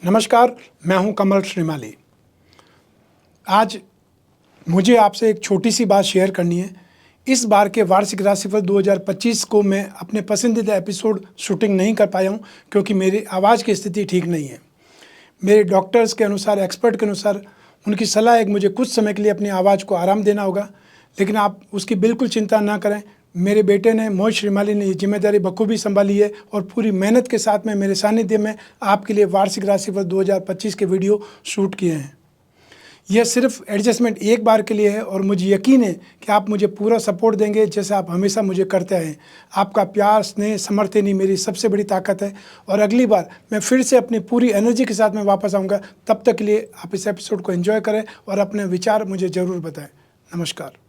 नमस्कार, मैं हूं कमल श्रीमाली। आज मुझे आपसे एक छोटी सी बात शेयर करनी है। इस बार के वार्षिक राशिफल 2025 को मैं अपने पसंदीदा एपिसोड शूटिंग नहीं कर पाया हूं क्योंकि मेरी आवाज़ की स्थिति ठीक नहीं है। मेरे डॉक्टर्स के अनुसार, एक्सपर्ट के अनुसार उनकी सलाह है कि मुझे कुछ समय के लिए अपनी आवाज़ को आराम देना होगा, लेकिन आप उसकी बिल्कुल चिंता ना करें। मेरे बेटे ने, मोहित श्रीमाली ने, ये जिम्मेदारी बखूबी संभाली है और पूरी मेहनत के साथ में मेरे सानिध्य में आपके लिए वार्षिक राशिफल 2025 के वीडियो शूट किए हैं। यह सिर्फ एडजस्टमेंट एक बार के लिए है और मुझे यकीन है कि आप मुझे पूरा सपोर्ट देंगे जैसे आप हमेशा मुझे करते आए हैं। आपका प्यार, स्नेह, समर्थन ही मेरी सबसे बड़ी ताकत है और अगली बार मैं फिर से अपनी पूरी एनर्जी के साथ में वापस आऊँगा। तब तक के लिए आप इस एपिसोड को एंजॉय करें और अपने विचार मुझे ज़रूर बताएं। नमस्कार।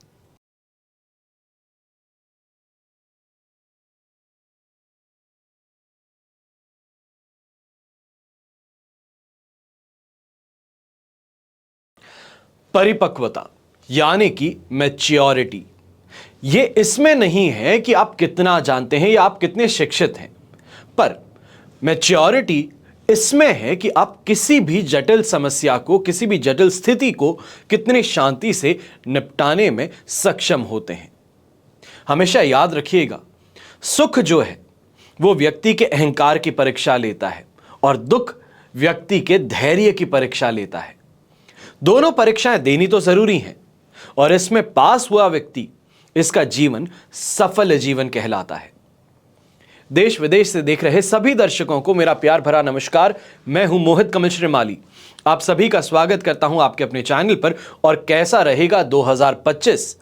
परिपक्वता यानी कि मैच्योरिटी, ये इसमें नहीं है कि आप कितना जानते हैं या आप कितने शिक्षित हैं, पर मैच्योरिटी इसमें है कि आप किसी भी जटिल समस्या को, किसी भी जटिल स्थिति को कितनी शांति से निपटाने में सक्षम होते हैं। हमेशा याद रखिएगा, सुख जो है वो व्यक्ति के अहंकार की परीक्षा लेता है और दुख व्यक्ति के धैर्य की परीक्षा लेता है। दोनों परीक्षाएं देनी तो जरूरी हैं और इसमें पास हुआ व्यक्ति, इसका जीवन सफल जीवन कहलाता है। देश विदेश से देख रहे सभी दर्शकों को मेरा प्यार भरा नमस्कार। मैं हूं मोहित कमल श्रीमाली। आप सभी का स्वागत करता हूं आपके अपने चैनल पर। और कैसा रहेगा 2025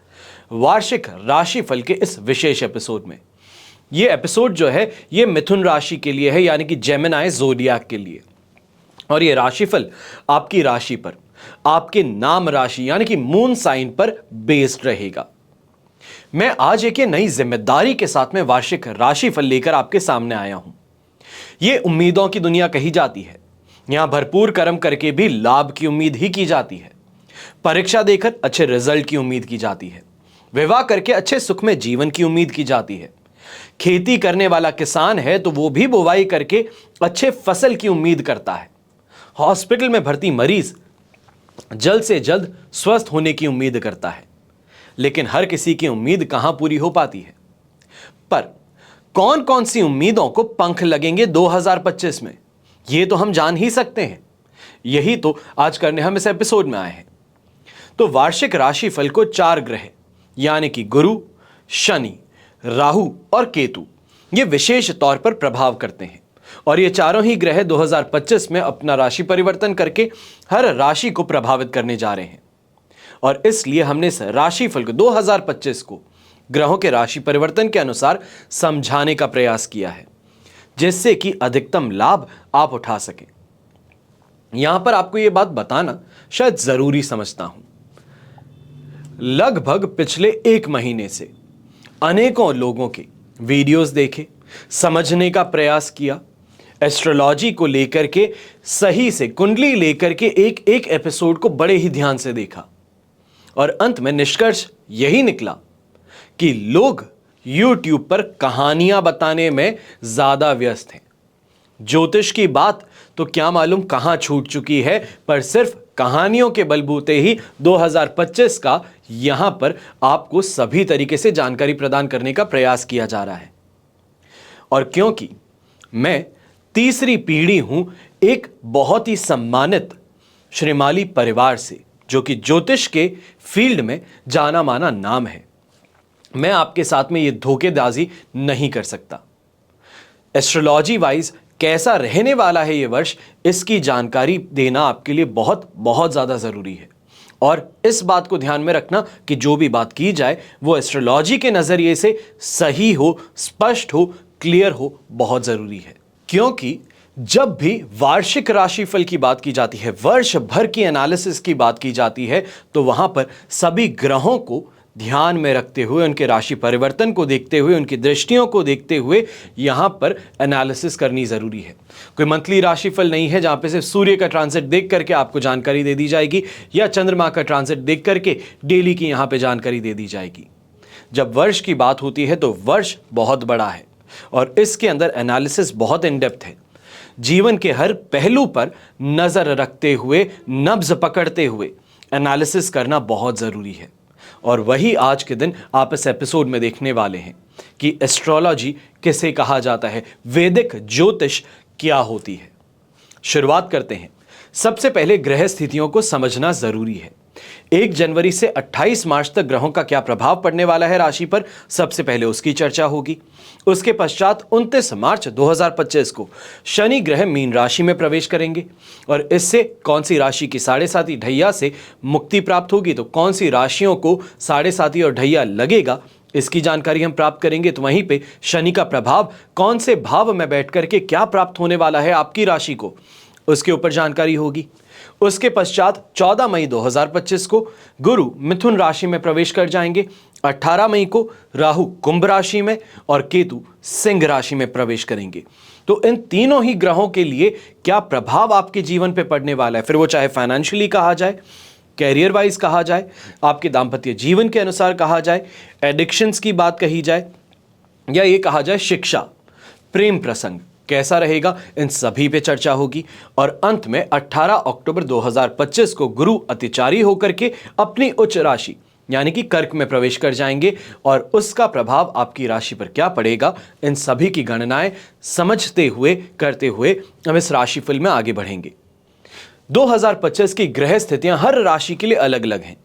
वार्षिक राशिफल के इस विशेष एपिसोड में। यह एपिसोड जो है ये मिथुन राशि के लिए है, यानी कि जेमिनी ज़ोडिएक के लिए। और यह राशिफल आपकी राशि पर, आपके नाम राशि यानी कि मून साइन पर बेस्ड रहेगा। मैं आज एक नई जिम्मेदारी के साथ में वार्षिक राशिफल लेकर आपके सामने आया हूं। यह उम्मीदों की दुनिया कही जाती है। यहां भरपूर कर्म करके भी लाभ की उम्मीद ही की जाती है। परीक्षा देकर अच्छे रिजल्ट की उम्मीद की जाती है। विवाह करके अच्छे सुख में जीवन की उम्मीद की जाती है। खेती करने वाला किसान है तो वो भी बुवाई करके अच्छे फसल की उम्मीद करता है। हॉस्पिटल में भर्ती मरीज जल्द से जल्द स्वस्थ होने की उम्मीद करता है। लेकिन हर किसी की उम्मीद कहां पूरी हो पाती है। पर कौन कौन सी उम्मीदों को पंख लगेंगे 2025 में, यह तो हम जान ही सकते हैं। यही तो आज करने हम इस एपिसोड में आए हैं। तो वार्षिक राशिफल को 4 ग्रह यानी कि गुरु, शनि, राहु और केतु ये विशेष तौर पर प्रभाव करते हैं। और ये चारों ही ग्रह 2025 में अपना राशि परिवर्तन करके हर राशि को प्रभावित करने जा रहे हैं। और इसलिए हमने इस राशिफल को 2025 को ग्रहों के राशि परिवर्तन के अनुसार समझाने का प्रयास किया है, जिससे कि अधिकतम लाभ आप उठा सकें। यहां पर आपको यह बात बताना शायद जरूरी समझता हूं। लगभग पिछले 1 महीने से अनेकों लोगों के वीडियोस देखे, समझने का प्रयास किया, एस्ट्रोलॉजी को लेकर के, सही से कुंडली लेकर के एक एक एपिसोड को बड़े ही ध्यान से देखा और अंत में निष्कर्ष यही निकला कि लोग YouTube पर कहानियां बताने में ज्यादा व्यस्त हैं। ज्योतिष की बात तो क्या मालूम कहां छूट चुकी है, पर सिर्फ कहानियों के बलबूते ही 2025 का यहां पर आपको सभी तरीके से जानकारी प्रदान करने का प्रयास किया जा रहा है। और क्योंकि मैं तीसरी पीढ़ी हूं एक बहुत ही सम्मानित श्रीमाली परिवार से, जो कि ज्योतिष के फील्ड में जाना माना नाम है, मैं आपके साथ में ये धोखेबाजी नहीं कर सकता। एस्ट्रोलॉजी वाइज कैसा रहने वाला है ये वर्ष, इसकी जानकारी देना आपके लिए बहुत बहुत ज़्यादा ज़रूरी है। और इस बात को ध्यान में रखना कि जो भी बात की जाए वो एस्ट्रोलॉजी के नज़रिए से सही हो, स्पष्ट हो, क्लियर हो, बहुत ज़रूरी है। क्योंकि जब भी वार्षिक राशिफल की बात की जाती है, वर्ष भर की एनालिसिस की बात की जाती है, तो वहां पर सभी ग्रहों को ध्यान में रखते हुए, उनके राशि परिवर्तन को देखते हुए, उनकी दृष्टियों को देखते हुए यहां पर एनालिसिस करनी जरूरी है। कोई मंथली राशिफल नहीं है जहां पे सिर्फ सूर्य का ट्रांजिट देख करके आपको जानकारी दे दी जाएगी या चंद्रमा का ट्रांजिट देख करके डेली की यहां पे जानकारी दे दी जाएगी। जब वर्ष की बात होती है तो वर्ष बहुत बड़ा है और इसके अंदर एनालिसिस बहुत इन डेप्थ है। जीवन के हर पहलू पर नजर रखते हुए, नब्ज पकड़ते हुए एनालिसिस करना बहुत जरूरी है। और वही आज के दिन आप इस एपिसोड में देखने वाले हैं कि एस्ट्रोलॉजी किसे कहा जाता है, वैदिक ज्योतिष क्या होती है। शुरुआत करते हैं। सबसे पहले ग्रह स्थितियों को समझना जरूरी है। 1 जनवरी से 28 मार्च तक ग्रहों का क्या प्रभाव पड़ने वाला है राशि पर, सबसे पहले उसकी चर्चा होगी। उसके पश्चात 29 मार्च 2025 को शनि ग्रह मीन राशि में प्रवेश करेंगे और इससे कौन सी राशि की साढ़े साती ढैया से मुक्ति प्राप्त होगी, तो कौन सी राशियों को साढ़े साती और ढैया लगेगा, इसकी जानकारी हम प्राप्त करेंगे। तो वहीं पे शनि का प्रभाव कौन से भाव में बैठ करके क्या प्राप्त होने वाला है आपकी राशि को, उसके ऊपर जानकारी होगी। उसके पश्चात 14 मई 2025 को गुरु मिथुन राशि में प्रवेश कर जाएंगे। 18 मई को राहु कुंभ राशि में और केतु सिंह राशि में प्रवेश करेंगे। तो इन तीनों ही ग्रहों के लिए क्या प्रभाव आपके जीवन पे पड़ने वाला है, फिर वो चाहे फाइनेंशियली कहा जाए, कैरियर वाइज कहा जाए, आपके दाम्पत्य जीवन के अनुसार कहा जाए, एडिक्शंस की बात कही जाए, या ये कहा जाए शिक्षा, प्रेम प्रसंग कैसा रहेगा, इन सभी पे चर्चा होगी। और अंत में 18 अक्टूबर 2025 को गुरु अतिचारी होकर के अपनी उच्च राशि यानी कि कर्क में प्रवेश कर जाएंगे और उसका प्रभाव आपकी राशि पर क्या पड़ेगा, इन सभी की गणनाएं समझते हुए करते हुए हम इस राशिफल में आगे बढ़ेंगे। 2025 की ग्रह स्थितियां हर राशि के लिए अलग अलग हैं।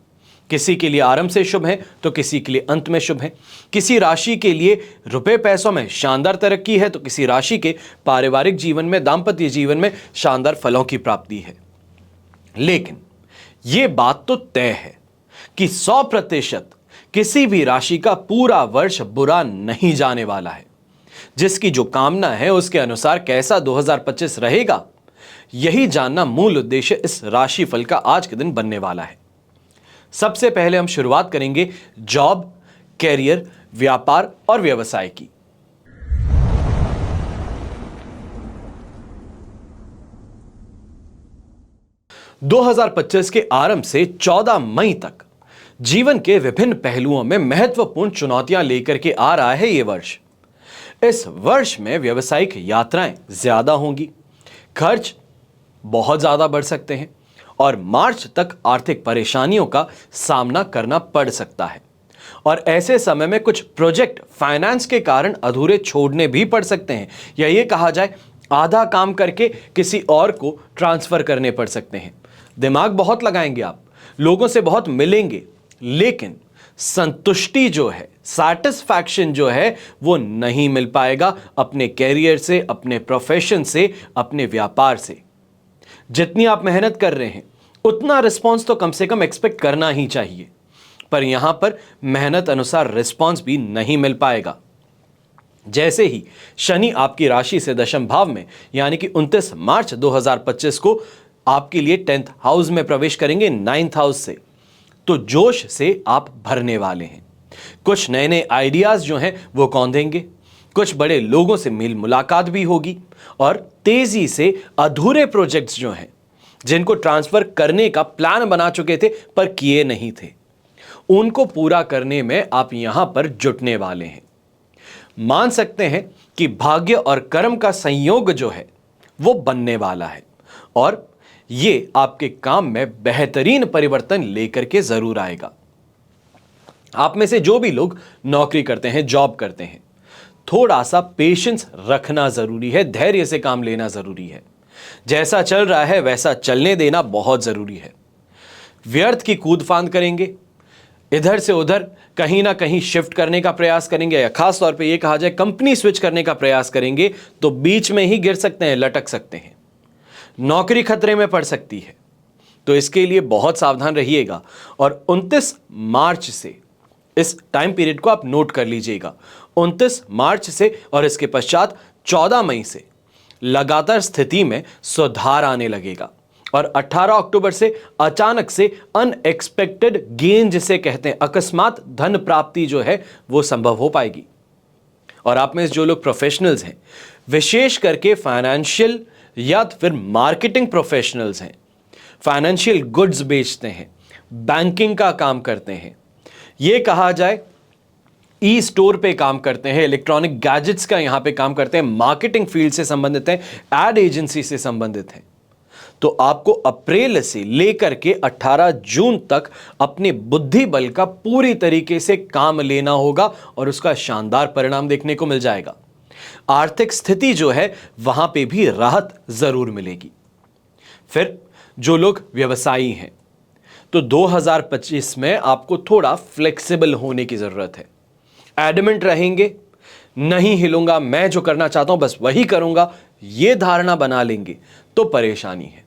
किसी के लिए आरंभ से शुभ है तो किसी के लिए अंत में शुभ है। किसी राशि के लिए रुपए पैसों में शानदार तरक्की है तो किसी राशि के पारिवारिक जीवन में, दाम्पत्य जीवन में शानदार फलों की प्राप्ति है। लेकिन यह बात तो तय है कि 100% किसी भी राशि का पूरा वर्ष बुरा नहीं जाने वाला है। जिसकी जो कामना है उसके अनुसार कैसा 2025 रहेगा, यही जानना मूल उद्देश्य इस राशिफल का आज के दिन बनने वाला है। सबसे पहले हम शुरुआत करेंगे जॉब, कैरियर, व्यापार और व्यवसाय की। – 2025 के आरंभ से 14 मई तक जीवन के विभिन्न पहलुओं में महत्वपूर्ण चुनौतियां लेकर के आ रहा है ये वर्ष। इस वर्ष में व्यावसायिक यात्राएं ज्यादा होंगी, खर्च बहुत ज्यादा बढ़ सकते हैं और मार्च तक आर्थिक परेशानियों का सामना करना पड़ सकता है। और ऐसे समय में कुछ प्रोजेक्ट फाइनेंस के कारण अधूरे छोड़ने भी पड़ सकते हैं, या ये कहा जाए आधा काम करके किसी और को ट्रांसफर करने पड़ सकते हैं। दिमाग बहुत लगाएंगे आप, लोगों से बहुत मिलेंगे, लेकिन संतुष्टि जो है, सैटिस्फैक्शन जो है, वो नहीं मिल पाएगा अपने कैरियर से, अपने प्रोफेशन से, अपने व्यापार से। जितनी आप मेहनत कर रहे हैं उतना रिस्पॉन्स तो कम से कम एक्सपेक्ट करना ही चाहिए, पर यहां पर मेहनत अनुसार रिस्पॉन्स भी नहीं मिल पाएगा। जैसे ही शनि आपकी राशि से दशम भाव में यानी कि 29 मार्च 2025 को आपके लिए 10th हाउस में प्रवेश करेंगे 9th हाउस से, तो जोश से आप भरने वाले हैं। कुछ नए नए आइडियाज जो हैं वो कौंधेंगे, कुछ बड़े लोगों से मेल मुलाकात भी होगी और तेजी से अधूरे प्रोजेक्ट्स जो हैं, जिनको ट्रांसफर करने का प्लान बना चुके थे पर किए नहीं थे, उनको पूरा करने में आप यहां पर जुटने वाले हैं। मान सकते हैं कि भाग्य और कर्म का संयोग जो है वो बनने वाला है और ये आपके काम में बेहतरीन परिवर्तन लेकर के जरूर आएगा। आप में से जो भी लोग नौकरी करते हैं, जॉब करते हैं, थोड़ा सा पेशेंस रखना जरूरी है, धैर्य से काम लेना जरूरी है। जैसा चल रहा है वैसा चलने देना बहुत जरूरी है। व्यर्थ की कूदफांद करेंगे, इधर से उधर कहीं ना कहीं शिफ्ट करने का प्रयास करेंगे, या खास तौर पे ये कहा जाए कंपनी स्विच करने का प्रयास करेंगे, तो बीच में ही गिर सकते हैं, लटक सकते हैं, नौकरी खतरे में पड़ सकती है। तो इसके लिए बहुत सावधान रहिएगा। और 29 मार्च से, इस टाइम पीरियड को आप नोट कर लीजिएगा, 29 मार्च से और इसके पश्चात 14 मई से लगातार स्थिति में सुधार आने लगेगा और 18 अक्टूबर से अचानक से अनएक्सपेक्टेड गेन जिसे कहते हैं, अकस्मात धन प्राप्ति जो है वो संभव हो पाएगी। और आप में जो लोग प्रोफेशनल्स हैं, विशेष करके फाइनेंशियल या फिर मार्केटिंग प्रोफेशनल्स हैं, फाइनेंशियल गुड्स बेचते हैं, बैंकिंग का काम करते हैं, ये कहा जाए ई स्टोर पे काम करते हैं, इलेक्ट्रॉनिक गैजेट्स का यहां पे काम करते हैं, मार्केटिंग फील्ड से संबंधित हैं, एड एजेंसी से संबंधित हैं, तो आपको अप्रैल से लेकर के 18 जून तक अपने बुद्धि बल का पूरी तरीके से काम लेना होगा और उसका शानदार परिणाम देखने को मिल जाएगा। आर्थिक स्थिति जो है वहां पे भी राहत जरूर मिलेगी। फिर जो लोग व्यवसायी हैं तो 2025 में आपको थोड़ा फ्लेक्सिबल होने की जरूरत है। एडमेंट रहेंगे, नहीं हिलूंगा, मैं जो करना चाहता हूं बस वही करूंगा, यह धारणा बना लेंगे तो परेशानी है।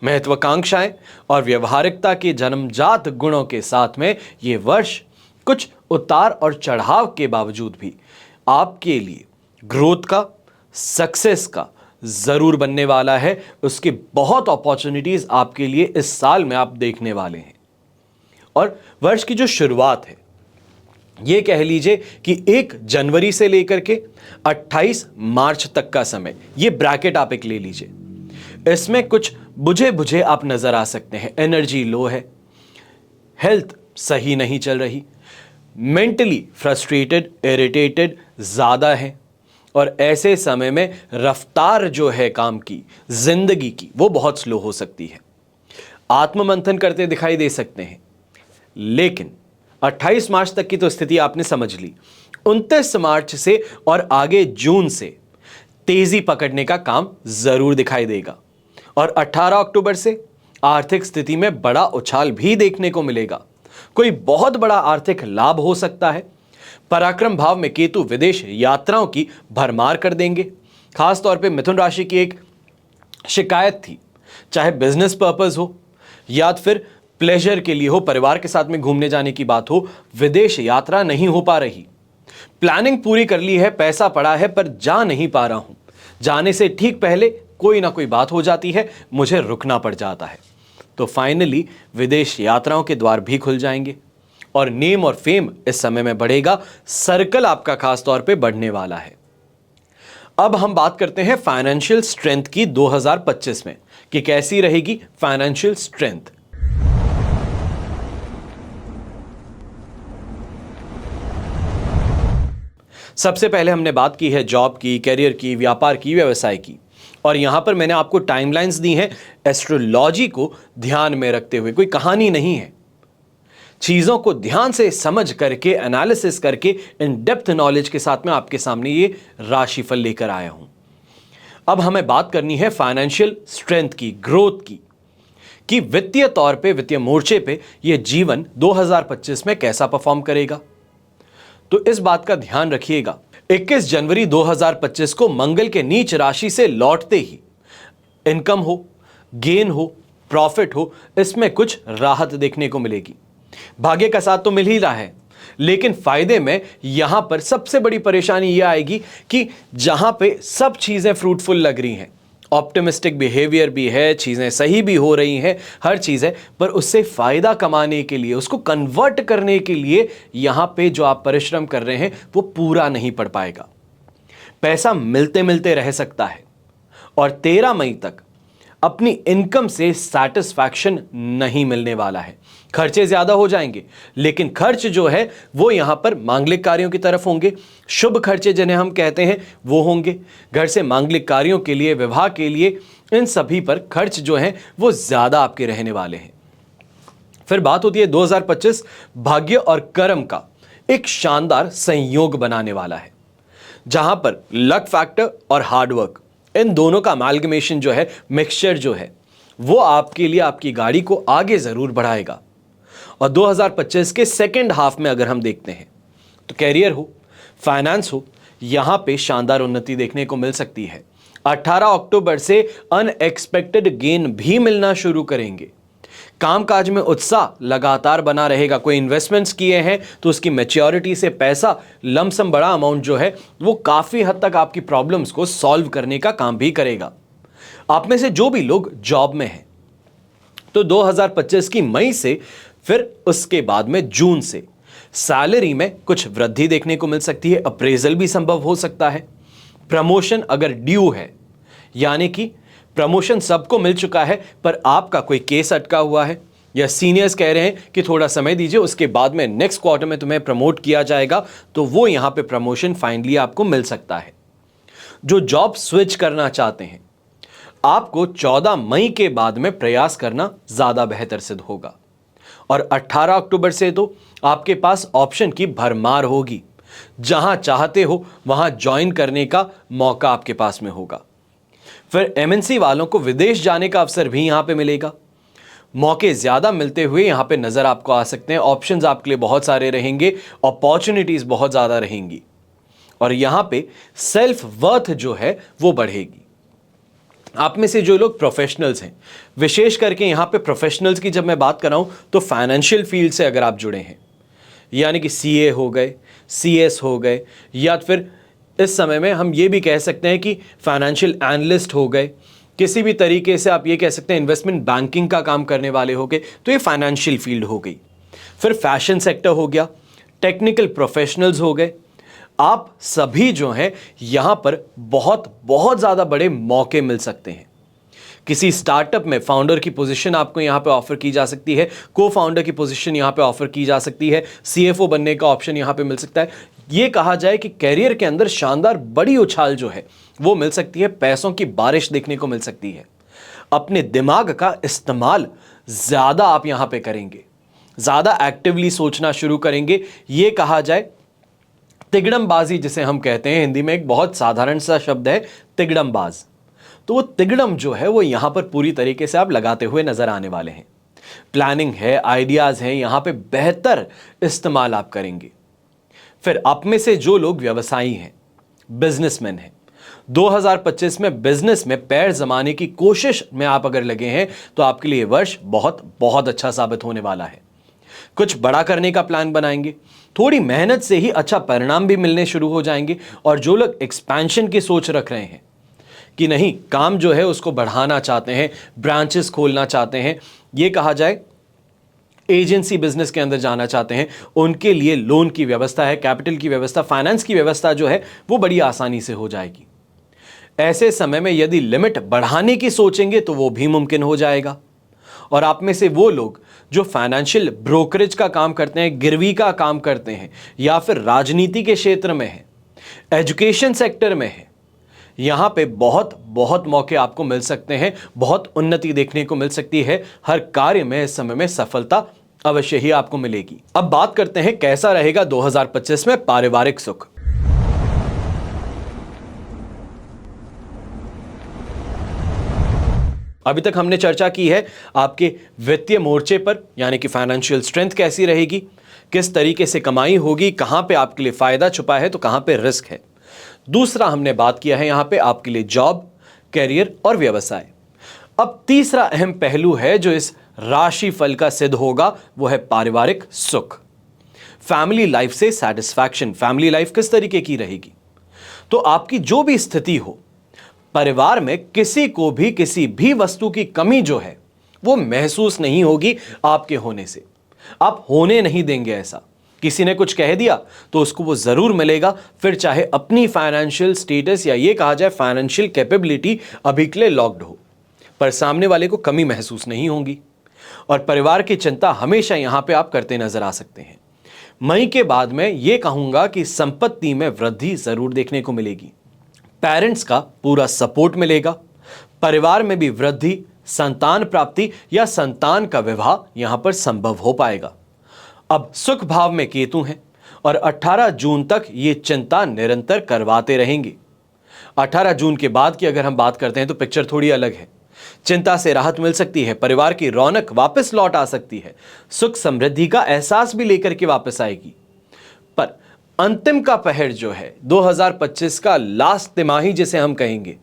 महत्वाकांक्षाएं और व्यवहारिकता के जन्मजात गुणों के साथ में यह वर्ष कुछ उतार और चढ़ाव के बावजूद भी आपके लिए ग्रोथ का, सक्सेस का जरूर बनने वाला है। उसकी बहुत अपॉर्चुनिटीज आपके लिए इस साल में आप देखने वाले हैं। और वर्ष की जो शुरुआत है, यह कह लीजिए कि 1 जनवरी से लेकर के 28 मार्च तक का समय, यह ब्रैकेट आप एक ले लीजिए। इसमें कुछ बुझे बुझे आप नजर आ सकते हैं। एनर्जी लो है, हेल्थ सही नहीं चल रही, मेंटली फ्रस्ट्रेटेड, इरिटेटेड ज्यादा है, और ऐसे समय में रफ्तार जो है काम की, जिंदगी की, वो बहुत स्लो हो सकती है। आत्ममंथन करते दिखाई दे सकते हैं। लेकिन 28 मार्च तक की तो स्थिति आपने समझ ली। 29 मार्च से और आगे जून से तेजी पकड़ने का काम जरूर दिखाई देगा। और 18 अक्टूबर से आर्थिक स्थिति में बड़ा उछाल भी देखने को मिलेगा। कोई बहुत बड़ा आर्थिक लाभ हो सकता है। पराक्रम भाव में केतु विदेश यात्राओं की भरमार कर देंगे। खासतौर पे मिथुन राशि की एक शिकायत थी, चाहे बिजनेस पर्पस हो या फिर प्लेजर के लिए हो, परिवार के साथ में घूमने जाने की बात हो, विदेश यात्रा नहीं हो पा रही। प्लानिंग पूरी कर ली है, पैसा पड़ा है, पर जा नहीं पा रहा हूं। जाने से ठीक पहले कोई ना कोई बात हो जाती है, मुझे रुकना पड़ जाता है। तो फाइनली विदेश यात्राओं के द्वार भी खुल जाएंगे और नेम और फेम इस समय में बढ़ेगा। सर्कल आपका खास तौर पे बढ़ने वाला है। अब हम बात करते हैं फाइनेंशियल स्ट्रेंथ की 2025 में कि कैसी रहेगी फाइनेंशियल स्ट्रेंथ। सबसे पहले हमने बात की है जॉब की, करियर की, व्यापार की, व्यवसाय की, और यहां पर मैंने आपको टाइमलाइंस दी हैं एस्ट्रोलॉजी को ध्यान में रखते हुए। कोई कहानी नहीं है, चीजों को ध्यान से समझ करके, एनालिसिस करके, इन डेप्थ नॉलेज के साथ में आपके सामने ये राशिफल लेकर आया हूं। अब हमें बात करनी है फाइनेंशियल स्ट्रेंथ की, ग्रोथ की, कि वित्तीय तौर पे, वित्तीय मोर्चे पे ये जीवन 2025 में कैसा परफॉर्म करेगा। तो इस बात का ध्यान रखिएगा, 21 जनवरी 2025 को मंगल के नीच राशि से लौटते ही इनकम हो, गेन हो, प्रॉफिट हो, इसमें कुछ राहत देखने को मिलेगी। भाग्य का साथ तो मिल ही रहा है, लेकिन फायदे में यहां पर सबसे बड़ी परेशानी यह आएगी कि जहां पे सब चीजें फ्रूटफुल लग रही हैं, ऑप्टिमिस्टिक बिहेवियर भी है, चीजें सही भी हो रही हैं, हर चीज है, पर उससे फायदा कमाने के लिए, उसको कन्वर्ट करने के लिए यहां पे जो आप परिश्रम कर रहे हैं वो पूरा नहीं पड़ पाएगा। पैसा मिलते मिलते रह सकता है और 13 मई तक अपनी इनकम से सैटिस्फैक्शन नहीं मिलने वाला है। खर्चे ज्यादा हो जाएंगे, लेकिन खर्च जो है वो यहां पर मांगलिक कार्यों की तरफ होंगे। शुभ खर्चे जिन्हें हम कहते हैं वो होंगे। घर से मांगलिक कार्यों के लिए, विवाह के लिए, इन सभी पर खर्च जो हैं वो ज्यादा आपके रहने वाले हैं। फिर बात होती है 2025 भाग्य और कर्म का एक शानदार संयोग बनाने वाला है, जहां पर लक फैक्टर और हार्डवर्क, इन दोनों का अमाल्गमेशन जो है, मिक्सचर जो है, वो आपके लिए आपकी गाड़ी को आगे जरूर बढ़ाएगा। और 2025 के सेकेंड हाफ में अगर हम देखते हैं तो कैरियर हो, फाइनेंस हो, यहां पे शानदार उन्नति देखने को मिल सकती है। 18 अक्टूबर से अनएक्सपेक्टेड गेन भी मिलना शुरू करेंगे। कामकाज में उत्साह लगातार बना रहेगा। कोई इन्वेस्टमेंट्स किए हैं तो उसकी मैच्योरिटी से पैसा, लमसम बड़ा अमाउंट जो है वो काफी हद तक आपकी प्रॉब्लम्स को सॉल्व करने का काम भी करेगा। आप में से जो भी लोग जॉब में हैं तो 2025 की मई से फिर उसके बाद में जून से सैलरी में कुछ वृद्धि देखने को मिल सकती है। अप्रेजल भी संभव हो सकता है। प्रमोशन अगर ड्यू है, यानी कि प्रमोशन सबको मिल चुका है पर आपका कोई केस अटका हुआ है या सीनियर्स कह रहे हैं कि थोड़ा समय दीजिए, उसके बाद में नेक्स्ट क्वार्टर में तुम्हें प्रमोट किया जाएगा, तो वो यहां पे प्रमोशन फाइनली आपको मिल सकता है। जो जॉब स्विच करना चाहते हैं, आपको 14 मई के बाद में प्रयास करना ज्यादा बेहतर सिद्ध होगा। और 18 अक्टूबर से तो आपके पास ऑप्शन की भरमार होगी, जहां चाहते हो वहां ज्वाइन करने का मौका आपके पास में होगा। फिर एमएनसी वालों को विदेश जाने का अवसर भी यहां पे मिलेगा। मौके ज्यादा मिलते हुए यहां पे नजर आपको आ सकते हैं। ऑप्शंस आपके लिए बहुत सारे रहेंगे, अपॉर्चुनिटीज बहुत ज्यादा रहेंगी, और यहां पे सेल्फ वर्थ जो है वो बढ़ेगी। आप में से जो लोग प्रोफेशनल्स हैं, विशेष करके यहां पे प्रोफेशनल्स की जब मैं बात कर रहा हूं तो फाइनेंशियल फील्ड से अगर आप जुड़े हैं, यानी कि सीए हो गए, सीएस हो गए, या फिर इस समय में हम ये भी कह सकते हैं कि फाइनेंशियल एनालिस्ट हो गए, किसी भी तरीके से आप ये कह सकते हैं इन्वेस्टमेंट बैंकिंग का काम करने वाले हो गए, तो ये फाइनेंशियल फील्ड हो गई। फिर फैशन सेक्टर हो गया, टेक्निकल प्रोफेशनल्स हो गए। आप सभी जो हैं यहां पर बहुत बहुत ज्यादा बड़े मौके मिल सकते हैं। किसी स्टार्टअप में फाउंडर की पोजीशन आपको यहां पे ऑफर की जा सकती है, को फाउंडर की पोजीशन यहां पे ऑफर की जा सकती है, सीएफओ बनने का ऑप्शन यहां पे मिल सकता है। यह कहा जाए कि कैरियर के अंदर शानदार बड़ी उछाल जो है वो मिल सकती है, पैसों की बारिश देखने को मिल सकती है। अपने दिमाग का इस्तेमाल ज्यादा आप यहां पे करेंगे, ज्यादा एक्टिवली सोचना शुरू करेंगे। यह कहा जाए तिगड़मबाजी जिसे हम कहते हैं, हिंदी में एक बहुत साधारण सा शब्द है तिगड़मबाज, तो वो तिगड़म जो है वो यहां पर पूरी तरीके से आप लगाते हुए नजर आने वाले हैं। प्लानिंग है, आइडियाज हैं, यहां पे बेहतर इस्तेमाल आप करेंगे। फिर आप में से जो लोग व्यवसायी हैं, बिजनेसमैन हैं, 2025 में बिजनेस में पैर जमाने की कोशिश में आप अगर लगे हैं तो आपके लिए वर्ष बहुत बहुत अच्छा साबित होने वाला है। कुछ बड़ा करने का प्लान बनाएंगे, थोड़ी मेहनत से ही अच्छा परिणाम भी मिलने शुरू हो जाएंगे। और जो लोग एक्सपेंशन की सोच रख रहे हैं कि नहीं, काम जो है उसको बढ़ाना चाहते हैं, ब्रांचेस खोलना चाहते हैं, ये कहा जाए एजेंसी बिजनेस के अंदर जाना चाहते हैं, उनके लिए लोन की व्यवस्था है, कैपिटल की व्यवस्था, फाइनेंस की व्यवस्था जो है वो बड़ी आसानी से हो जाएगी। ऐसे समय में यदि लिमिट बढ़ाने की सोचेंगे तो वो भी मुमकिन हो जाएगा। और आप में से वो लोग जो फाइनेंशियल ब्रोकरेज का काम करते हैं, गिरवी का काम करते हैं, या फिर राजनीति के क्षेत्र में है, एजुकेशन सेक्टर में है, यहां पे बहुत बहुत मौके आपको मिल सकते हैं, बहुत उन्नति देखने को मिल सकती है। हर कार्य में इस समय में सफलता अवश्य ही आपको मिलेगी। अब बात करते हैं कैसा रहेगा 2025 में पारिवारिक सुख। अभी तक हमने चर्चा की है आपके वित्तीय मोर्चे पर, यानी कि फाइनेंशियल स्ट्रेंथ कैसी रहेगी, किस तरीके से कमाई होगी, कहां पे आपके लिए फायदा छुपा है तो कहां पे रिस्क है। दूसरा हमने बात किया है यहां पे आपके लिए जॉब, कैरियर और व्यवसाय। अब तीसरा अहम पहलू है जो इस राशि फल का सिद्ध होगा, वो है पारिवारिक सुख, फैमिली लाइफ से सैटिस्फैक्शन। फैमिली लाइफ किस तरीके की रहेगी, तो आपकी जो भी स्थिति हो, परिवार में किसी को भी किसी भी वस्तु की कमी जो है वो महसूस नहीं होगी आपके होने से। आप होने नहीं देंगे ऐसा। किसी ने कुछ कह दिया तो उसको वो जरूर मिलेगा, फिर चाहे अपनी फाइनेंशियल स्टेटस या ये कहा जाए फाइनेंशियल कैपेबिलिटी अभी के लिए लॉक्ड हो, पर सामने वाले को कमी महसूस नहीं होगी। और परिवार की चिंता हमेशा यहां पे आप करते नजर आ सकते हैं। मई के बाद में ये कहूंगा कि संपत्ति में वृद्धि जरूर देखने को मिलेगी, पेरेंट्स का पूरा सपोर्ट मिलेगा, परिवार में भी वृद्धि, संतान प्राप्ति या संतान का विवाह यहां पर संभव हो पाएगा। अब सुख भाव में केतु हैं और 18 जून तक ये चिंता निरंतर करवाते रहेंगे। 18 जून के बाद की अगर हम बात करते हैं तो पिक्चर थोड़ी अलग है। चिंता से राहत मिल सकती है, परिवार की रौनक वापस लौट आ सकती है, सुख समृद्धि का एहसास भी लेकर के वापस आएगी। पर अंतिम का पहर जो है 2025 का लास्ट तिमाही जिसे हम कहेंगे,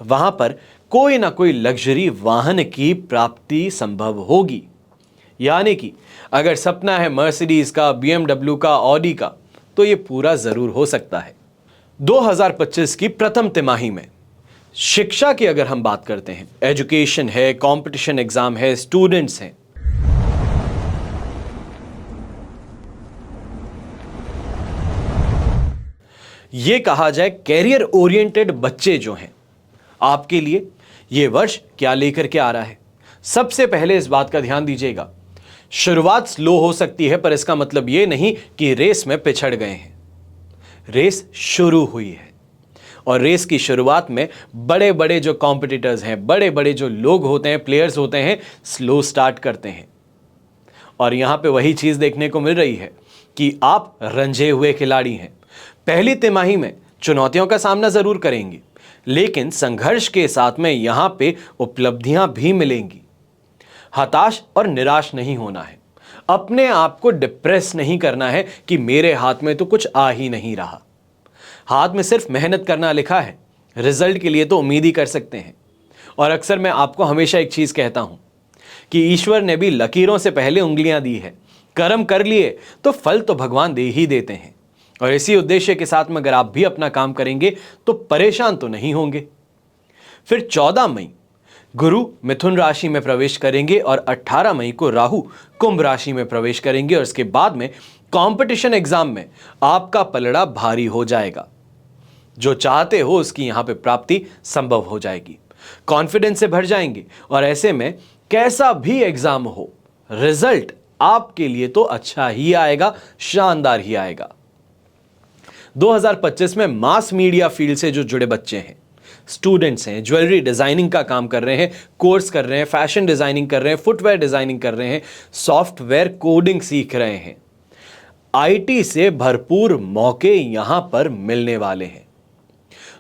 वहां पर कोई ना कोई लग्जरी वाहन की प्राप्ति संभव होगी। यानी कि अगर सपना है मर्सिडीज का, बीएमडब्ल्यू का, ऑडी का, तो यह पूरा जरूर हो सकता है। 2025 की प्रथम तिमाही में शिक्षा की अगर हम बात करते हैं, एजुकेशन है, कंपटीशन एग्जाम है, स्टूडेंट्स हैं, यह कहा जाए कैरियर ओरिएंटेड बच्चे जो हैं, आपके लिए यह वर्ष क्या लेकर के आ रहा है। सबसे पहले इस बात का ध्यान दीजिएगा शुरुआत स्लो हो सकती है, पर इसका मतलब यह नहीं कि रेस में पिछड़ गए हैं। रेस शुरू हुई है और रेस की शुरुआत में बड़े बड़े जो कॉम्पिटिटर्स हैं, बड़े बड़े जो लोग होते हैं, प्लेयर्स होते हैं, स्लो स्टार्ट करते हैं। और यहां पे वही चीज देखने को मिल रही है कि आप रंजे हुए खिलाड़ी हैं। पहली तिमाही में चुनौतियों का सामना जरूर करेंगे, लेकिन संघर्ष के साथ में यहां पे उपलब्धियां भी मिलेंगी। हताश और निराश नहीं होना है, अपने आप को डिप्रेस नहीं करना है कि मेरे हाथ में तो कुछ आ ही नहीं रहा। हाथ में सिर्फ मेहनत करना लिखा है, रिजल्ट के लिए तो उम्मीद ही कर सकते हैं। और अक्सर मैं आपको हमेशा एक चीज कहता हूं कि ईश्वर ने भी लकीरों से पहले उंगलियां दी है। कर्म कर लिए तो फल तो भगवान दे ही देते हैं। और इसी उद्देश्य के साथ में अगर आप भी अपना काम करेंगे तो परेशान तो नहीं होंगे। फिर 14 मई गुरु मिथुन राशि में प्रवेश करेंगे और 18 मई को राहु कुंभ राशि में प्रवेश करेंगे। और इसके बाद में कंपटीशन एग्जाम में आपका पलड़ा भारी हो जाएगा। जो चाहते हो उसकी यहां पे प्राप्ति संभव हो जाएगी, कॉन्फिडेंस से भर जाएंगे। और ऐसे में कैसा भी एग्जाम हो, रिजल्ट आपके लिए तो अच्छा ही आएगा, शानदार ही आएगा। 2025 में मास मीडिया फील्ड से जो जुड़े बच्चे हैं, स्टूडेंट्स हैं, ज्वेलरी डिजाइनिंग का काम कर रहे हैं, कोर्स कर रहे हैं, फैशन डिजाइनिंग कर रहे हैं, फुटवेयर डिजाइनिंग कर रहे हैं, सॉफ्टवेयर कोडिंग सीख रहे हैं, आईटी से भरपूर मौके यहां पर मिलने वाले हैं।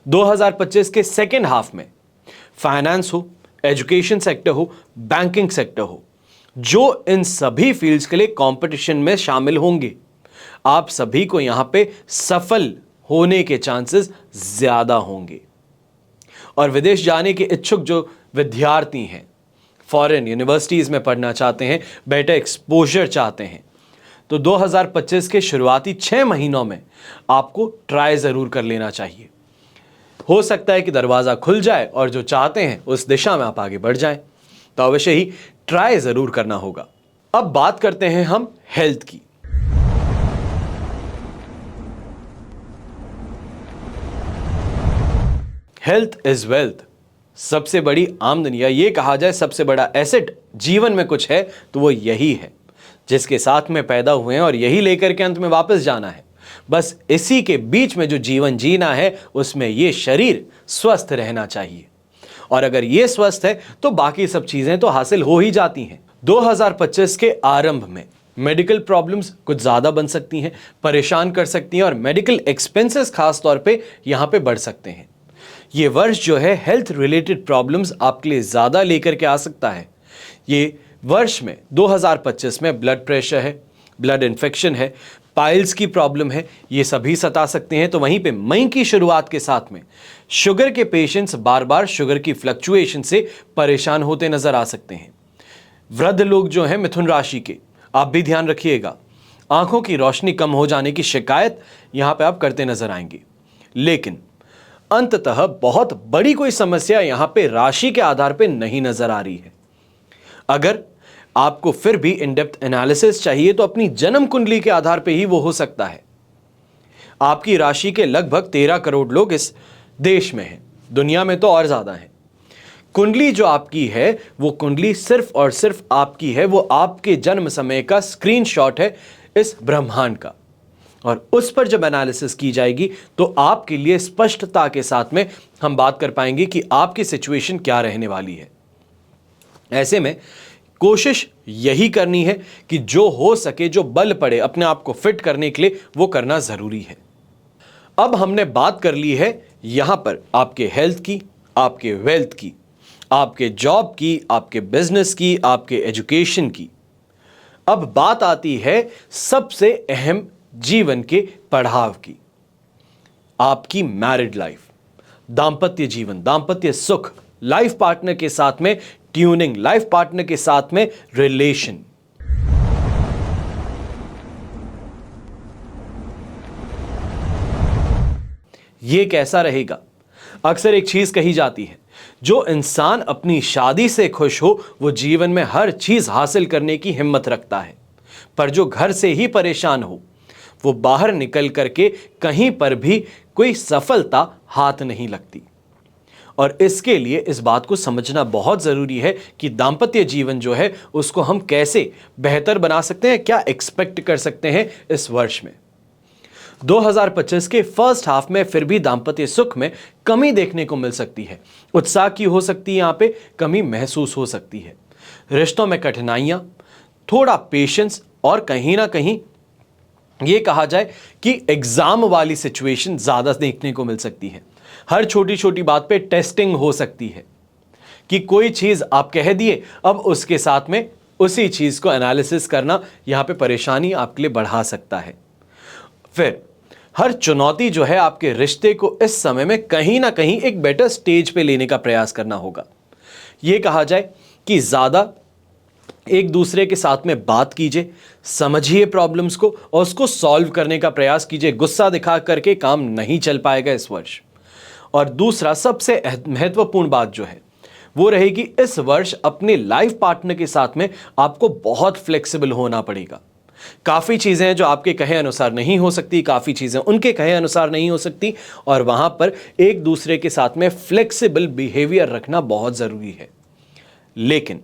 2025 के सेकेंड हाफ में फाइनेंस हो, एजुकेशन सेक्टर हो, बैंकिंग सेक्टर हो, जो इन सभी फील्ड्स के लिए कंपटीशन में शामिल होंगे, आप सभी को यहां पे सफल होने के चांसेस ज्यादा होंगे। और विदेश जाने के इच्छुक जो विद्यार्थी हैं, फॉरेन यूनिवर्सिटीज में पढ़ना चाहते हैं, बेटर एक्सपोजर चाहते हैं, तो 2025 के शुरुआती 6 महीनों में आपको ट्राई जरूर कर लेना चाहिए। हो सकता है कि दरवाजा खुल जाए और जो चाहते हैं उस दिशा में आप आगे बढ़ जाएं, तो अवश्य ही ट्राई जरूर करना होगा। अब बात करते हैं हम हेल्थ की। हेल्थ इज वेल्थ, सबसे बड़ी आमदनी, या ये कहा जाए सबसे बड़ा एसेट जीवन में कुछ है तो वो यही है, जिसके साथ में पैदा हुए हैं और यही लेकर के अंत में वापस जाना है। बस इसी के बीच में जो जीवन जीना है उसमें ये शरीर स्वस्थ रहना चाहिए। और अगर ये स्वस्थ है तो बाकी सब चीजें तो हासिल हो ही जाती हैं। 2025 के आरंभ में मेडिकल प्रॉब्लम्स कुछ ज्यादा बन सकती हैं, परेशान कर सकती हैं, और मेडिकल एक्सपेंसेस खास तौर पे यहां पे बढ़ सकते हैं। ये वर्ष जो है हेल्थ रिलेटेड प्रॉब्लम्स आपके लिए ज्यादा लेकर के आ सकता है। ये वर्ष में 2025 में ब्लड प्रेशर है, ब्लड इन्फेक्शन है, पाइल्स की प्रॉब्लम है, ये सभी सता सकते हैं। तो वहीं पे मई की शुरुआत के साथ में शुगर के पेशेंट्स बार बार शुगर की फ्लक्चुएशन से परेशान होते नजर आ सकते हैं। वृद्ध लोग जो हैं मिथुन राशि के, आप भी ध्यान रखिएगा, आंखों की रोशनी कम हो जाने की शिकायत यहां पे आप करते नजर आएंगे। लेकिन अंततः बहुत बड़ी कोई समस्या यहां पे राशि के आधार पे नहीं नजर आ रही है। अगर आपको फिर भी इन डेप्थ एनालिसिस चाहिए तो अपनी जन्म कुंडली के आधार पे ही वो हो सकता है। आपकी राशि के लगभग 13 करोड़ लोग इस देश में हैं, दुनिया में तो और ज्यादा हैं। कुंडली जो आपकी है वो कुंडली सिर्फ और सिर्फ आपकी है, वो आपके जन्म समय का स्क्रीनशॉट है इस ब्रह्मांड का। और उस पर जब एनालिसिस की जाएगी तो आपके लिए स्पष्टता के साथ में हम बात कर पाएंगे कि आपकी सिचुएशन क्या रहने वाली है। ऐसे में कोशिश यही करनी है कि जो हो सके, जो बल पड़े अपने आप को फिट करने के लिए, वो करना जरूरी है। अब हमने बात कर ली है यहां पर आपके हेल्थ की, आपके वेल्थ की, आपके जॉब की, आपके बिजनेस की, आपके एजुकेशन की। अब बात आती है सबसे अहम जीवन के पड़ाव की, आपकी मैरिड लाइफ, दांपत्य जीवन, दांपत्य सुख, लाइफ पार्टनर के साथ में ट्यूनिंग, लाइफ पार्टनर के साथ में रिलेशन। ये कैसा रहेगा? अक्सर एक चीज कही जाती है, जो इंसान अपनी शादी से खुश हो वो जीवन में हर चीज हासिल करने की हिम्मत रखता है, पर जो घर से ही परेशान हो वो बाहर निकल करके कहीं पर भी कोई सफलता हाथ नहीं लगती। और इसके लिए इस बात को समझना बहुत ज़रूरी है कि दाम्पत्य जीवन जो है उसको हम कैसे बेहतर बना सकते हैं, क्या एक्सपेक्ट कर सकते हैं इस वर्ष में। 2025 के फर्स्ट हाफ में फिर भी दाम्पत्य सुख में कमी देखने को मिल सकती है। उत्साह की हो सकती है, यहां पे कमी महसूस हो सकती है। रिश्तों में कठिनाइयां, थोड़ा पेशेंस और कहीं ना कहीं ये कहा जाए कि एग्जाम वाली सिचुएशन ज्यादा देखने को मिल सकती है। हर छोटी छोटी बात पे टेस्टिंग हो सकती है कि कोई चीज आप कह दिए, अब उसके साथ में उसी चीज को एनालिसिस करना यहां पे परेशानी आपके लिए बढ़ा सकता है। फिर हर चुनौती जो है आपके रिश्ते को इस समय में कहीं ना कहीं एक बेटर स्टेज पे लेने का प्रयास करना होगा। यह कहा जाए कि ज्यादा एक दूसरे के साथ में बात कीजिए, समझिए प्रॉब्लम्स को और उसको सॉल्व करने का प्रयास कीजिए। गुस्सा दिखा करके काम नहीं चल पाएगा इस वर्ष। और दूसरा सबसे महत्वपूर्ण बात जो है वो रहेगी, इस वर्ष अपने लाइफ पार्टनर के साथ में आपको बहुत फ्लेक्सिबल होना पड़ेगा। काफी चीजें हैं जो आपके कहे अनुसार नहीं हो सकती, काफी चीजें उनके कहे अनुसार नहीं हो सकती, और वहां पर एक दूसरे के साथ में फ्लेक्सिबल बिहेवियर रखना बहुत जरूरी है। लेकिन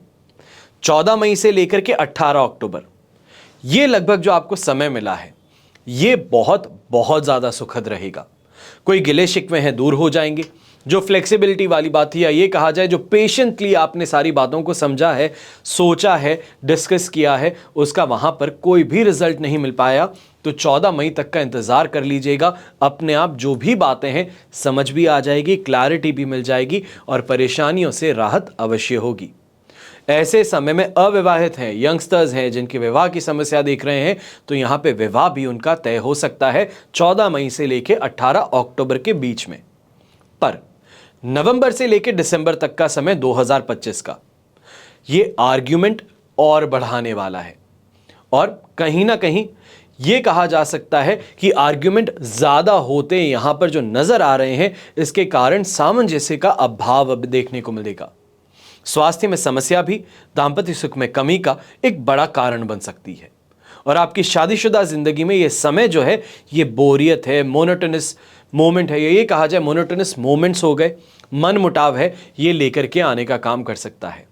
14 मई से लेकर के 18 अक्टूबर ये लगभग जो आपको समय मिला है ये बहुत बहुत ज्यादा सुखद रहेगा। कोई गिले शिकवे हैं दूर हो जाएंगे। जो फ्लेक्सिबिलिटी वाली बात थी, या ये कहा जाए जो पेशेंटली आपने सारी बातों को समझा है, सोचा है, डिस्कस किया है, उसका वहां पर कोई भी रिजल्ट नहीं मिल पाया तो 14 मई तक का इंतजार कर लीजिएगा। अपने आप जो भी बातें हैं समझ भी आ जाएगी, क्लैरिटी भी मिल जाएगी और परेशानियों से राहत अवश्य होगी। ऐसे समय में अविवाहित हैं, यंगस्टर्स हैं जिनकी विवाह की समस्या देख रहे हैं, तो यहां पे विवाह भी उनका तय हो सकता है 14 मई से लेकर 18 अक्टूबर के बीच में। पर नवंबर से लेकर दिसंबर तक का समय 2025 का ये आर्ग्यूमेंट और बढ़ाने वाला है, और कहीं ना कहीं ये कहा जा सकता है कि आर्ग्यूमेंट ज्यादा होते यहां पर जो नजर आ रहे हैं, इसके कारण सामंजस्य का अभाव अब देखने को मिलेगा। स्वास्थ्य में समस्या भी दाम्पत्य सुख में कमी का एक बड़ा कारण बन सकती है, और आपकी शादीशुदा जिंदगी में यह समय जो है ये बोरियत है, मोनोटोनस मोमेंट है, ये कहा जाए मोनोटोनस मोमेंट्स हो गए, मन मुटाव है, ये लेकर के आने का काम कर सकता है।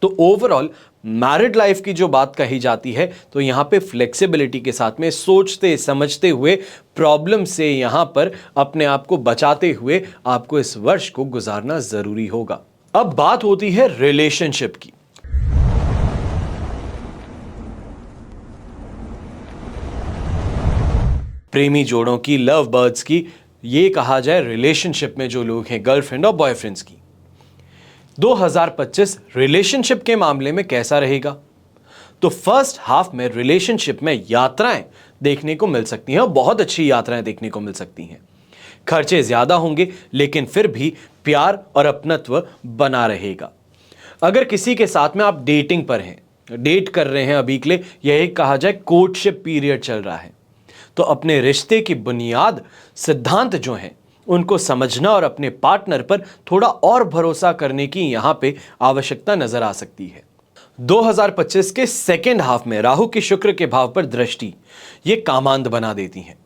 तो ओवरऑल मैरिड लाइफ की जो बात कही जाती है तो यहां पे फ्लेक्सिबिलिटी के साथ में सोचते समझते हुए, प्रॉब्लम से यहां पर अपने आप को बचाते हुए आपको इस वर्ष को गुजारना जरूरी होगा। अब बात होती है रिलेशनशिप की। प्रेमी जोड़ों की, लव बर्ड्स की, ये कहा जाए रिलेशनशिप में जो लोग हैं, गर्लफ्रेंड और बॉयफ्रेंड्स की, 2025 रिलेशनशिप के मामले में कैसा रहेगा? तो फर्स्ट हाफ में रिलेशनशिप में यात्राएं देखने को मिल सकती हैं, और बहुत अच्छी यात्राएं देखने को मिल सकती हैं। खर्चे ज्यादा होंगे लेकिन फिर भी प्यार और अपनत्व बना रहेगा। अगर किसी के साथ में आप डेटिंग पर हैं, डेट कर रहे हैं अभी के लिए, यही कहा जाए कोर्टशिप पीरियड चल रहा है, तो अपने रिश्ते की बुनियाद सिद्धांत जो हैं उनको समझना और अपने पार्टनर पर थोड़ा और भरोसा करने की यहां पे आवश्यकता नजर आ सकती है। 2025 के सेकेंड हाफ में राहु की शुक्र के भाव पर दृष्टि ये कामांध बना देती है।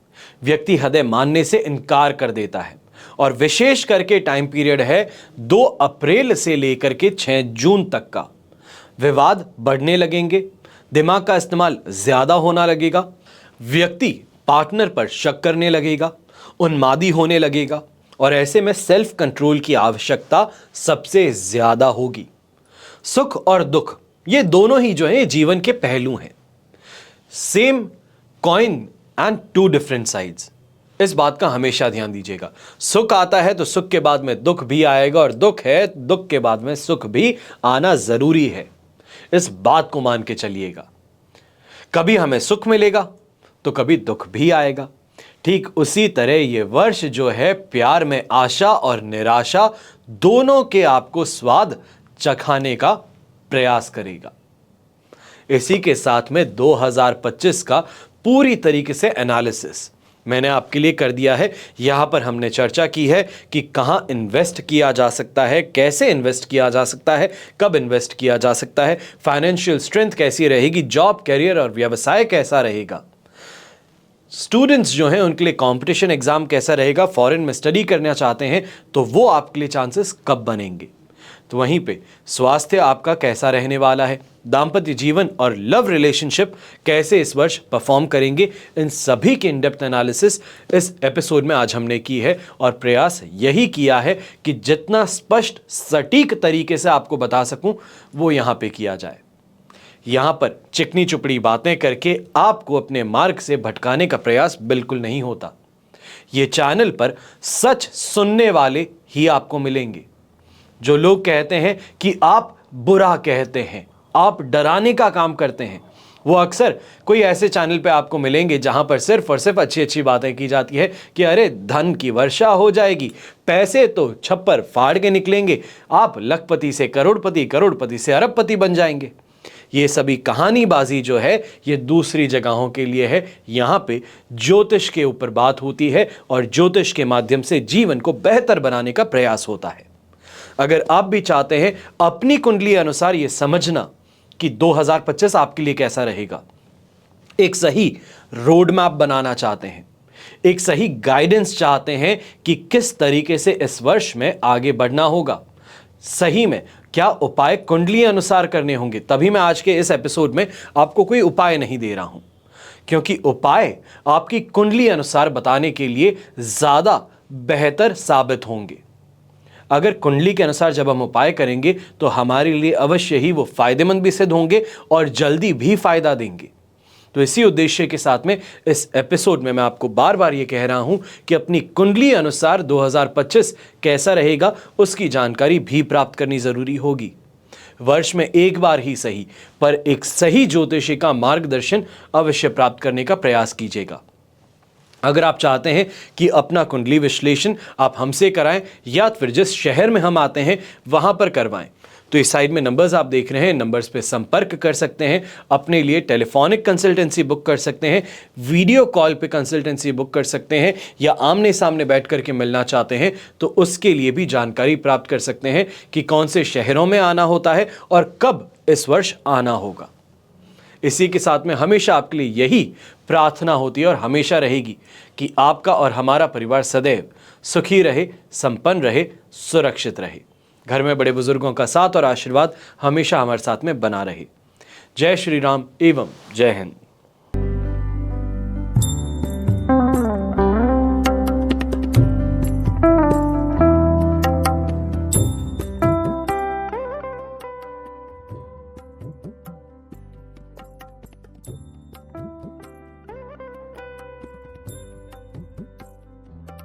व्यक्ति हदें मानने से इनकार कर देता है, और विशेष करके टाइम पीरियड है 2 अप्रैल से लेकर के 6 जून तक का। विवाद बढ़ने लगेंगे, दिमाग का इस्तेमाल ज्यादा होना लगेगा, व्यक्ति पार्टनर पर शक करने लगेगा, उन्मादी होने लगेगा, और ऐसे में सेल्फ कंट्रोल की आवश्यकता सबसे ज्यादा होगी। सुख और दुख ये दोनों ही जो है जीवन के पहलू हैं, same coin and 2 different sides. इस बात का हमेशा ध्यान दीजिएगा। सुख आता है तो सुख के बाद में दुख भी आएगा, और दुख है दुख के बाद में सुख भी आना जरूरी है। इस बात को मान के चलिएगा। कभी हमें सुख मिलेगा तो कभी दुख भी आएगा। ठीक उसी तरह ये वर्ष जो है प्यार में आशा और निराशा दोनों के आपको स्वाद चखाने का प्रयास करेगा। इसी के साथ में 2025 का पूरी तरीके से एनालिसिस मैंने आपके लिए कर दिया है। यहां पर हमने चर्चा की है कि कहां इन्वेस्ट किया जा सकता है, कैसे इन्वेस्ट किया जा सकता है, कब इन्वेस्ट किया जा सकता है, फाइनेंशियल स्ट्रेंथ कैसी रहेगी, जॉब, करियर और व्यवसाय कैसा रहेगा। स्टूडेंट्स जो हैं उनके लिए कंपटीशन एग्जाम कैसा रहेगा, फॉरेन में स्टडी करना चाहते हैं तो वो आपके लिए चांसेस कब बनेंगे। तो वहीं पे स्वास्थ्य आपका कैसा रहने वाला है, दाम्पत्य जीवन और लव रिलेशनशिप कैसे इस वर्ष परफॉर्म करेंगे, इन सभी के इन डेप्थ एनालिसिस इस एपिसोड में आज हमने की है और प्रयास यही किया है कि जितना स्पष्ट सटीक तरीके से आपको बता सकूं वो यहां पे किया जाए। यहां पर चिकनी चुपड़ी बातें करके आपको अपने मार्ग से भटकाने का प्रयास बिल्कुल नहीं होता। ये चैनल पर सच सुनने वाले ही आपको मिलेंगे। जो लोग कहते हैं कि आप बुरा कहते हैं, आप डराने का काम करते हैं, वो अक्सर कोई ऐसे चैनल पे आपको मिलेंगे जहां पर सिर्फ और सिर्फ अच्छी अच्छी बातें की जाती है कि अरे धन की वर्षा हो जाएगी, पैसे तो छप्पर फाड़ के निकलेंगे, आप लखपति से करोड़पति, करोड़पति से अरबपति बन जाएंगे। ये सभी कहानीबाजी जो है ये दूसरी जगहों के लिए है। यहाँ पे ज्योतिष के ऊपर बात होती है और ज्योतिष के माध्यम से जीवन को बेहतर बनाने का प्रयास होता है। अगर आप भी चाहते हैं अपनी कुंडली अनुसार ये समझना कि 2025 आपके लिए कैसा रहेगा, एक सही रोड मैप बनाना चाहते हैं, एक सही गाइडेंस चाहते हैं कि किस तरीके से इस वर्ष में आगे बढ़ना होगा, सही में क्या उपाय कुंडली अनुसार करने होंगे, तभी मैं आज के इस एपिसोड में आपको कोई उपाय नहीं दे रहा हूं, क्योंकि उपाय आपकी कुंडली अनुसार बताने के लिए ज्यादा बेहतर साबित होंगे। अगर कुंडली के अनुसार जब हम उपाय करेंगे तो हमारे लिए अवश्य ही वो फायदेमंद भी सिद्ध होंगे और जल्दी भी फायदा देंगे। तो इसी उद्देश्य के साथ में इस एपिसोड में मैं आपको बार बार ये कह रहा हूं कि अपनी कुंडली अनुसार 2025 कैसा रहेगा उसकी जानकारी भी प्राप्त करनी जरूरी होगी। वर्ष में एक बार ही सही पर एक सही ज्योतिषी का मार्गदर्शन अवश्य प्राप्त करने का प्रयास कीजिएगा। अगर आप चाहते हैं कि अपना कुंडली विश्लेषण आप हमसे कराएं या फिर जिस शहर में हम आते हैं वहां पर करवाएं, तो इस साइड में नंबर्स आप देख रहे हैं, नंबर्स पे संपर्क कर सकते हैं, अपने लिए टेलीफोनिक कंसल्टेंसी बुक कर सकते हैं, वीडियो कॉल पे कंसल्टेंसी बुक कर सकते हैं, या आमने सामने बैठ करके मिलना चाहते हैं तो उसके लिए भी जानकारी प्राप्त कर सकते हैं कि कौन से शहरों में आना होता है और कब इस वर्ष आना होगा। इसी के साथ में हमेशा आपके लिए यही प्रार्थना होती है और हमेशा रहेगी कि आपका और हमारा परिवार सदैव सुखी रहे, संपन्न रहे, सुरक्षित रहे। घर में बड़े बुजुर्गों का साथ और आशीर्वाद हमेशा हमारे साथ में बना रहे। जय श्री राम एवं जय हिंद।